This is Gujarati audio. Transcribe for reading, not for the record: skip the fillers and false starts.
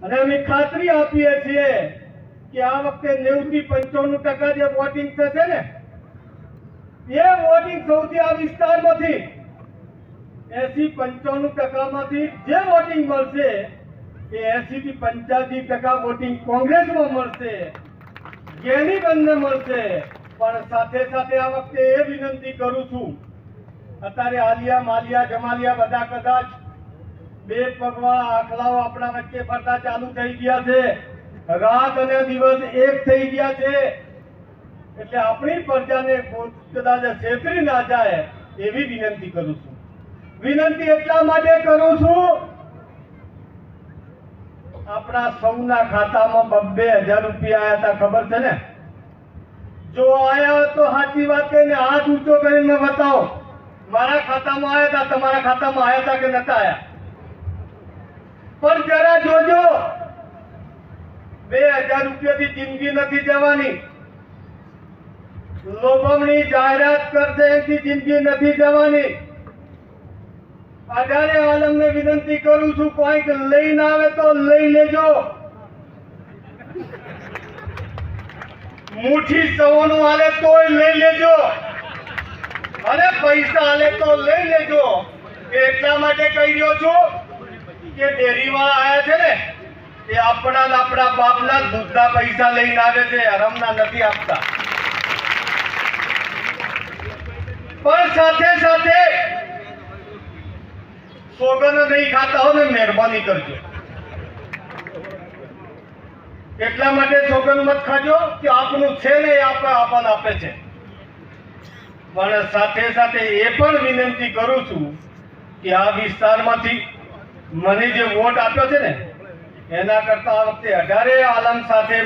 અને અમે ખાતરી આપીએ છીએ કે આ વખતે 90 થી 95% જે વોટિંગ થશે ને એ વોટિંગ સૌથી આ વિસ્તારમાંથી 80-95% માંથી જે વોટિંગ મળશે એ 80 થી 85% વોટિંગ કોંગ્રેસમાં મળશે, જેની બંને મળશે. પણ સાથે સાથે આ વખતે એ વિનંતી કરું છું, અત્યારે આલિયા માલિયા જમાલિયા બધા કદાચ બે પગવા આખલાઓ આપણા વચ્ચે ફરતા ચાલુ થઈ ગયા છે, રાત અને દિવસ એક થઈ ગયા છે. એટલે આપણી પ્રજાને કદાચ છેતરી ના જાય એવી વિનંતી કરું છું. વિનંતી એટલા માટે કરું છું, આપણા સૌના ખાતામાં 2,000 રૂપિયા આયા હતા, ખબર છે ને? જો આયા તો સાચી વાત કહીને હાથ ઊંચો કરીને બતાવો, મારા ખાતામાં આયા હતા, તમારા ખાતામાં આયા હતા કે નતા આયા? પણ જરા જોજો, 2,000 રૂપિયાથી જિંદગી નથી જવાની. લોભામણી જાહેરાત કરશે એથી જિંદગી નથી જવાની. અઢારે આલમને વિનંતી કરું છું, કોઈક લઈને આવે તો લઈ લેજો. મુઠ્ઠી સવોનું હાલે તોય લઈ લેજો, અને પૈસા હાલે તો લઈ લેજો. એટલા માટે કહી રહ્યો છું કે ડેરીવાળા આયા છે ને એ આપણા બાપના દૂધના પૈસા લઈને આવે છે, હરામના નથી આપતા. પણ સાથે સાથે સોગંદ નહીં ખાતા હો ને મહેરબાની કરજો. એટલા માટે સોગંદ મત ખાજો કે આપનું છે ને એ આપણને આપે છે. પણ સાથે સાથે એ પણ વિનંતી કરું છું કે આ વિસ્તારમાંથી મને જે વોટ આપ્યો છે ને એના કરતા આ વખતે 18 આલમ સાથે